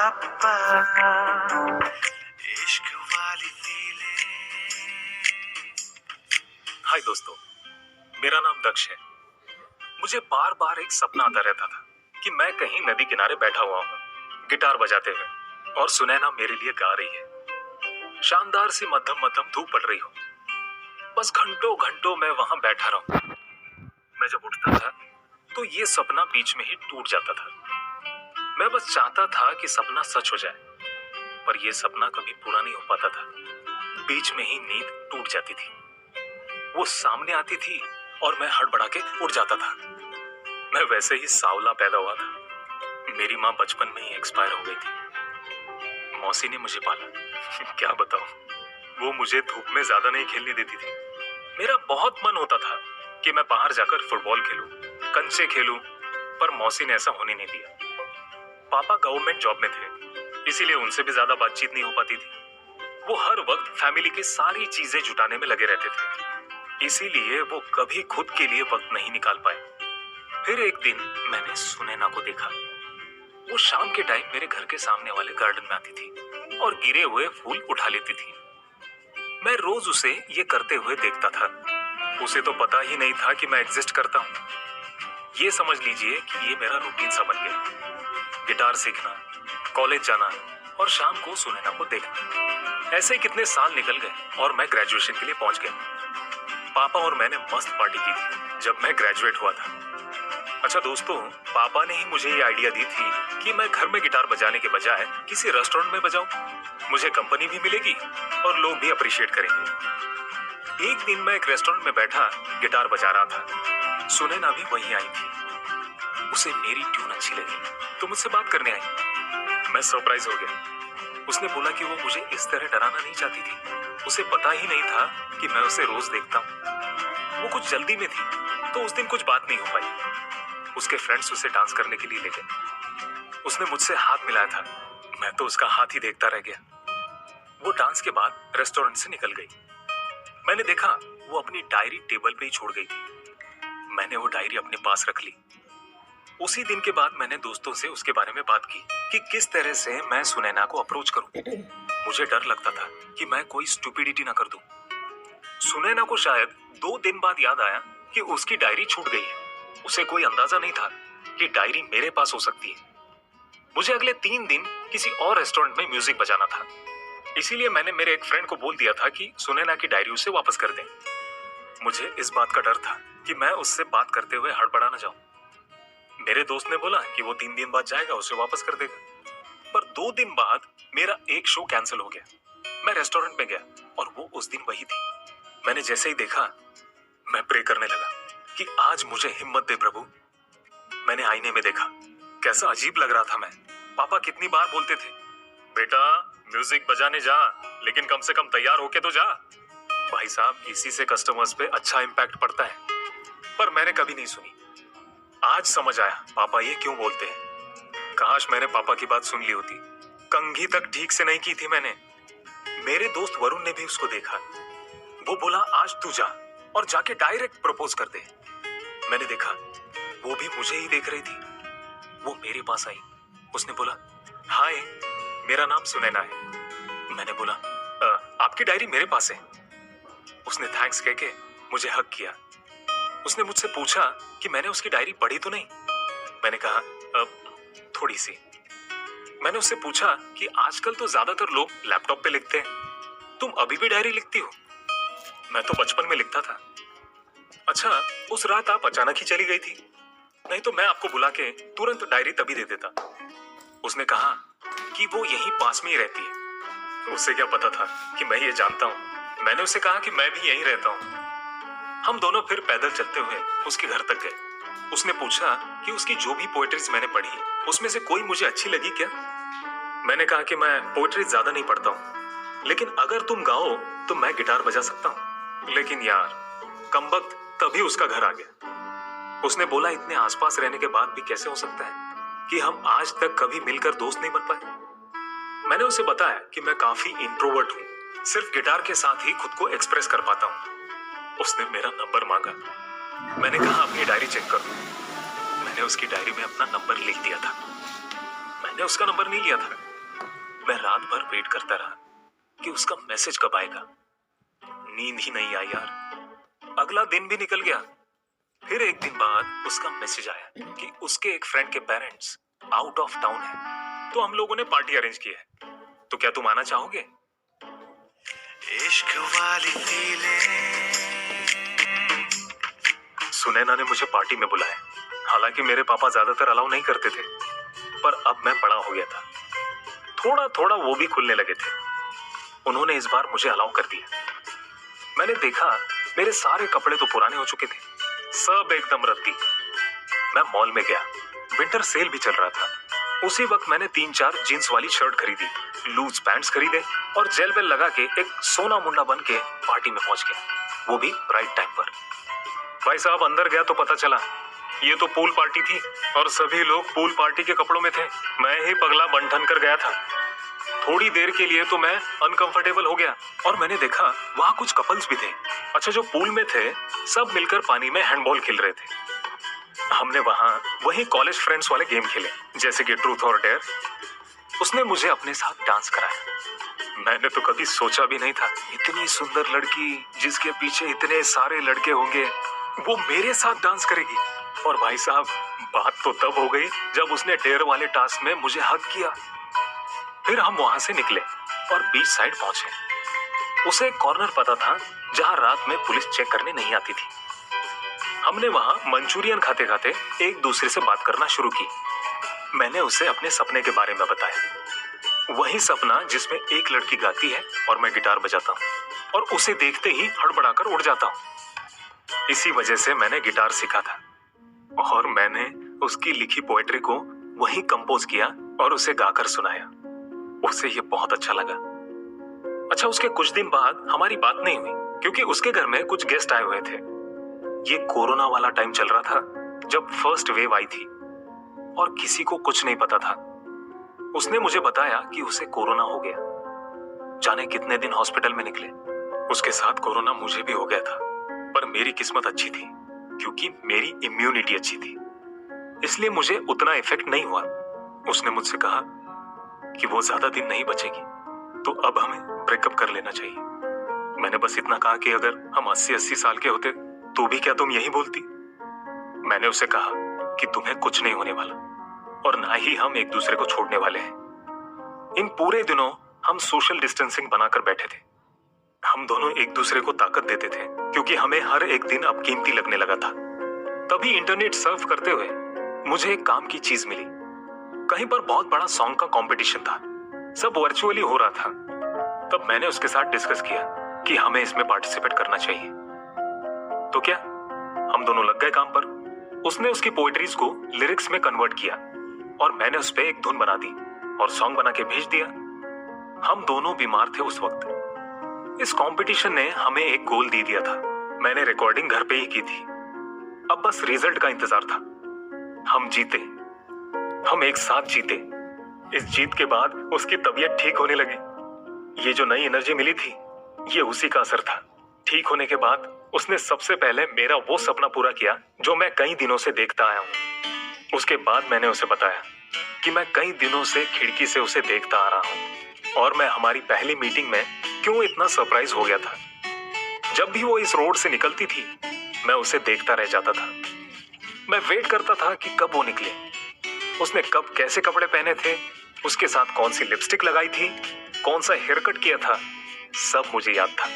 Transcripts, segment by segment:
पापा इश्क वाली फीलिंग। हाय दोस्तों, मेरा नाम दक्ष है। मुझे बार बार एक सपना आता रहता था कि मैं कहीं नदी किनारे बैठा हुआ हूँ गिटार बजाते हुए, और सुनैना मेरे लिए गा रही है। शानदार सी मध्यम मध्यम धूप पड़ रही हो, बस घंटों घंटों मैं वहां बैठा रहूं। मैं जब उठता था तो ये सपना बीच में ही टूट जाता था। मैं बस चाहता था कि सपना सच हो जाए, पर यह सपना कभी पूरा नहीं हो पाता था। बीच में ही नींद टूट जाती थी, वो सामने आती थी और मैं हड़बड़ा के उठ जाता था। मैं वैसे ही सावला पैदा हुआ था। मेरी माँ बचपन में ही एक्सपायर हो गई थी। मौसी ने मुझे पाला। क्या बताऊं, वो मुझे धूप में ज्यादा नहीं खेलने देती थी। मेरा बहुत मन होता था कि मैं बाहर जाकर फुटबॉल खेलूं, कंचे खेलूं, पर मौसी ने ऐसा होने नहीं दिया। पापा गवर्नमेंट जॉब में थे, इसीलिए उनसे भी ज्यादा बातचीत नहीं हो पाती थी। वो हर वक्त फैमिली की सारी चीजें जुटाने में लगे रहते थे, इसीलिए वो कभी खुद के लिए वक्त नहीं निकाल पाए। फिर एक दिन मैंने सुनैना को देखा। वो शाम के टाइम मेरे घर के सामने वाले गार्डन में आती थी और गिरे हुए फूल उठा लेती थी। मैं रोज उसे ये करते हुए देखता था। उसे तो पता ही नहीं था कि मैं एग्जिस्ट करता हूँ। ये समझ लीजिए कि ये मेरा रूटीन सा बन गया। गिटार सीखना, कॉलेज जाना और शाम को सुनैना को देखना। ऐसे ही कितने साल निकल गए और मैं ग्रेजुएशन के लिए पहुंच गया। पापा और मैंने मस्त पार्टी की थी जब मैं ग्रेजुएट हुआ था। अच्छा दोस्तों, पापा ने ही मुझे ये आइडिया दी थी कि मैं घर में गिटार बजाने के बजाय किसी रेस्टोरेंट में बजाऊं। मुझे कंपनी भी मिलेगी और लोग भी अप्रिशिएट करेंगे। एक दिन मैं एक रेस्टोरेंट में बैठा गिटार बजा रहा था। सुनैना भी वहीं आई थी। उसे मेरी ट्यून अच्छी लगी तो मुझसे बात करने आई। मैं सरप्राइज हो गया। उसने बोला कि वो मुझे इस तरह डराना नहीं चाहती थी। उसे पता ही नहीं था कि मैं उसे रोज देखता हूँ। वो कुछ जल्दी में थी तो उस दिन कुछ बात नहीं हो पाई। उसके फ्रेंड्स उसे डांस करने के लिए ले गए। उसने मुझसे हाथ मिलाया था, मैं तो उसका हाथ ही देखता रह गया। वो डांस के बाद रेस्टोरेंट से निकल गई। मैंने देखा वो अपनी डायरी टेबल पे ही छोड़ गई थी। मैंने वो डायरी अपने पास रख ली। उसी दिन के बाद मैंने दोस्तों से उसके बारे में बात की कि किस तरह से मैं सुनैना को अप्रोच करूं। मुझे डर लगता था कि मैं कोई स्टुपिडिटी ना कर दूं। सुनैना को शायद 2 दिन बाद याद आया कि उसकी डायरी छूट गई है। उसे कोई अंदाजा नहीं था कि डायरी मेरे पास हो सकती है। मुझे अगले 3 दिन किसी और रेस्टोरेंट में म्यूजिक बजाना था, इसीलिए मैंने मेरे एक फ्रेंड को बोल दिया था कि सुनैना की डायरी उसे वापस कर दें। मुझे इस बात का डर था कि मैं उससे बात करते हुए हड़बड़ा न जाऊं। मेरे दोस्त ने बोला कि वो 3 दिन बाद जाएगा, उसे वापस कर देगा। पर 2 दिन बाद मेरा एक शो कैंसिल हो गया। मैं रेस्टोरेंट में गया और वो उस दिन वही थी। मैंने जैसे ही देखा, मैं प्रे करने लगा कि आज मुझे हिम्मत दे प्रभु। मैंने आईने में देखा, कैसा अजीब लग रहा था मैं। पापा कितनी बार बोलते थे, बेटा म्यूजिक बजाने जा, लेकिन कम से कम तैयार होके तो जा। भाई साहब, इसी से कस्टमर्स पे अच्छा इम्पैक्ट पड़ता है। पर मैंने कभी नहीं सुनी। आज समझ आया पापा ये क्यों बोलते हैं। काश मैंने पापा की बात सुन ली होती। कंघी तक ठीक से नहीं की थी मैंने। मेरे दोस्त वरुण ने भी उसको देखा। वो बोला आज तू जा और जाके डायरेक्ट प्रपोज कर दे। मैंने देखा वो भी मुझे ही देख रही थी। वो मेरे पास आई। उसने बोला, हाय मेरा नाम सुनैना है। मैंने बोला, आपकी डायरी मेरे पास है। उसने थैंक्स कह के मुझे हग किया। उसने मुझसे पूछा कि मैंने उसकी डायरी पढ़ी तो नहीं। मैंने कहा, थोड़ी सी। मैंने उससे पूछा कि आजकल तो ज्यादातर लोग लैपटॉप पे लिखते हैं, तुम अभी भी डायरी लिखती हो? मैं तो बचपन में लिखता था। अच्छा, उस रात आप अचानक ही चली गई थी, नहीं तो मैं आपको बुला के तुरंत डायरी तभी दे देता। उसने कहा कि वो यहीं पास में ही रहती है। उसे क्या पता था कि मैं ये जानता हूँ। मैंने उसे कहा कि मैं भी यहीं रहता हूँ। हम दोनों फिर पैदल चलते हुए उसके घर तक गए। उसने पूछा कि उसकी जो भी पोएट्रीज मैंने पढ़ी, उसमें से कोई मुझे अच्छी लगी क्या? मैंने कहा कि मैं पोएट्री ज्यादा नहीं पढ़ता हूँ, लेकिन अगर तुम गाओ तो मैं गिटार बजा सकता हूँ। लेकिन यार, कमबख्त तभी उसका घर आ गया। उसने बोला, इतने आसपास रहने के बाद भी कैसे हो सकता है कि हम आज तक कभी मिलकर दोस्त नहीं बन पाए? मैंने उसे बताया कि मैं काफी इंट्रोवर्ट हूँ, सिर्फ गिटार के साथ ही खुद को एक्सप्रेस कर पाता हूँ। उसने मेरा नंबर मांगा। मैंने कहा अपनी डायरी चेक करो। मैंने उसकी डायरी में अपना नंबर लिख दिया था। मैंने उसका नंबर नहीं लिया था, मैं रात भर वेट करता रहा कि उसका मैसेज कब आएगा। नींद ही नहीं आई यार। अगला दिन भी निकल गया। फिर एक दिन बाद उसका मैसेज आया कि उसके एक फ्रेंड के पेरेंट्स आउट ऑफ टाउन है, तो हम लोगों ने पार्टी अरेंज की है। तो क्या तुम आना चाहोगे? इश्क वाली फीलिंग। सुनैना ने मुझे पार्टी में बुलाया। हालांकि मेरे पापा ज्यादातर अलाउ नहीं करते थे, पर अब मैं बड़ा हो गया था, थोड़ा थोड़ा वो भी खुलने लगे थे। उन्होंने इस बार मुझे अलाउ कर दिया। मैंने देखा मेरे सारे कपड़े तो पुराने हो चुके थे, सब एकदम रद्दी। मैं मॉल में गया, विंटर सेल भी चल रहा था। उसी वक्त मैंने 3-4 जींस वाली शर्ट खरीदी, लूज पैंट्स खरीदे और जेल वेल लगा के एक सोना मुंडा बन के पार्टी में पहुंच गया, वो भी राइट टाइम पर। भाई साहब अंदर गया तो पता चला ये तो पूल पार्टी थी और सभी लोग पूल पार्टी के कपड़ों में थे। मैं ही पगला बन ठन कर गया था। थोड़ी देर के लिए तो मैं अनकंफर्टेबल हो गया और मैंने देखा वहां कुछ कपल्स भी थे। अच्छा, जो पूल में थे सब मिलकर पानी में हैंडबॉल खेल रहे थे। हमने वही कॉलेज फ्रेंड्स वाले गेम खेले, जैसे कि ट्रूथ और डेयर। उसने मुझे अपने साथ डांस कराया। मैंने तो कभी सोचा भी नहीं था इतनी सुंदर लड़की जिसके पीछे इतने सारे लड़के होंगे, वो मेरे साथ डांस करेगी। और भाई साहब बात तो तब हो गई जब उसने डेयर वाले टास्क में मुझे हग किया। फिर हम वहां से निकले और बीच साइड पहुंचे। उसे एक कॉर्नर पता था जहां रात में पुलिस चेक करने नहीं आती थी। हमने वहां मंचूरियन खाते खाते एक दूसरे से बात करना शुरू की। मैंने उसे अपने सपने के बारे में बताया, वही सपना जिसमें एक लड़की गाती है और मैं गिटार बजाता हूँ और उसे देखते ही हड़बड़ाकर उड़ जाता हूँ। इसी वजह से मैंने गिटार सीखा था और मैंने उसकी लिखी पोएट्री को वही कंपोज किया और उसे गाकर सुनाया। उसे ये बहुत अच्छा लगा। अच्छा, उसके कुछ दिन बाद हमारी बात नहीं हुई क्योंकि उसके घर में कुछ गेस्ट आए हुए थे। ये कोरोना वाला टाइम चल रहा था जब फर्स्ट वेव आई थी और किसी को कुछ नहीं पता था। उसने मुझे बताया कि उसे कोरोना हो गया। जाने कितने दिन हॉस्पिटल में निकले। उसके साथ कोरोना मुझे भी हो गया था, पर मेरी किस्मत अच्छी थी क्योंकि मेरी इम्यूनिटी अच्छी थी, इसलिए मुझे उतना इफेक्ट नहीं हुआ। उसने मुझसे कहा कि वो ज्यादा दिन नहीं बचेगी, तो अब हमें ब्रेकअप कर लेना चाहिए। मैंने बस इतना कहा कि अगर हम 80-80 साल के होते तो भी क्या तुम यही बोलती? मैंने उसे कहा कि तुम्हें कुछ नहीं होने वाला और ना ही हम एक दूसरे को छोड़ने वाले हैं। इन पूरे दिनों हम सोशल डिस्टेंसिंग बनाकर बैठे थे। हम दोनों एक दूसरे को ताकत देते थे क्योंकि हमें हर एक दिन अब कीमती लगने लगा था। तभी इंटरनेट सर्फ करते हुए मुझे एक काम की चीज मिली। कहीं पर बहुत बड़ा सॉन्ग का कंपटीशन था, सब वर्चुअली हो रहा था। तब मैंने उसके साथ डिस्कस किया कि हमें इसमें पार्टिसिपेट करना चाहिए। तो क्या, हम दोनों लग गए काम पर। उसने उसकी पोएट्रीज को लिरिक्स में कन्वर्ट किया और मैंने उस पे एक धुन बना दी और सॉन्ग बना के भेज दिया। हम दोनों बीमार थे उस वक्त। इस कंपटीशन ने हमें एक गोल दे दिया था। मैंने रिकॉर्डिंग घर पे ही की थी। अब बस रिजल्ट का इंतजार था। हम जीते, हम एक साथ जीते। इस जीत के बाद उसकी तबीयत ठीक होने लगी। ये जो नई एनर्जी मिली थी, ये उसी का असर था। ठीक होने के बाद उसने सबसे पहले मेरा वो सपना पूरा किया जो मैं कई दिनों से देखता आया हूँ। उसके बाद मैंने उसे बताया कि मैं कई दिनों से खिड़की से उसे देखता आ रहा हूँ और मैं हमारी पहली मीटिंग में क्यों इतना सरप्राइज हो गया था। जब भी वो इस रोड से निकलती थी, मैं उसे देखता रह जाता था। मैं वेट करता था कि कब वो निकले। उसने कब कैसे कपड़े पहने थे, उसके साथ कौन सी लिपस्टिक लगाई थी, कौन सा हेयर कट किया था, सब मुझे याद था।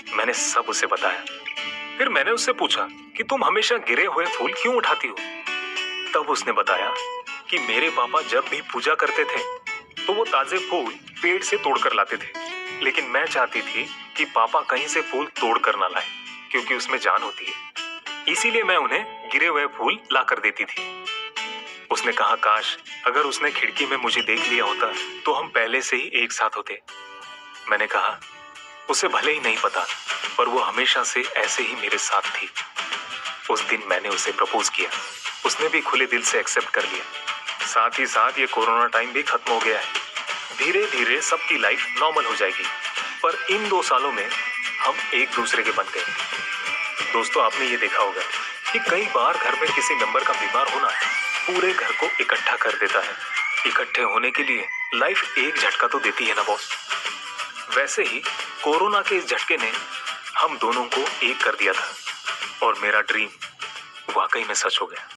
मैंने सब उसे बताया। फिर मैंने उससे पूछा कि तुम हमेशा गिरे हुए फूल क्यों उठाती हो? तब उसने बताया कि मेरे पापा जब भी पूजा करते थे तो वो ताजे फूल पेड़ से तोड़कर लाते थे, लेकिन मैं चाहती थी कि पापा कहीं से फूल तोड़कर ना लाए क्योंकि उसमें जान होती है। इसीलिए मैं उन्हें गिरे हुए फूल ला कर देती थी। उसने कहा काश अगर उसने खिड़की में मुझे देख लिया होता तो हम पहले से ही एक साथ होते। मैंने कहा उसे भले ही नहीं पता, पर वो हमेशा से ऐसे ही मेरे साथ थी। उस दिन मैंने उसे प्रपोज किया। उसने भी खुले दिल से एक्सेप्ट कर लिया। साथ ही साथ ये कोरोना टाइम भी खत्म हो गया है। धीरे धीरे सबकी लाइफ नॉर्मल हो जाएगी, पर इन 2 सालों में हम एक दूसरे के बन गए। दोस्तों, आपने ये देखा होगा कि कई बार घर में किसी मेंबर का बीमार होना पूरे घर को इकट्ठा कर देता है। इकट्ठे होने के लिए लाइफ एक झटका तो देती है ना बॉस। वैसे ही कोरोना के इस झटके ने हम दोनों को एक कर दिया था और मेरा ड्रीम वाकई में सच हो गया।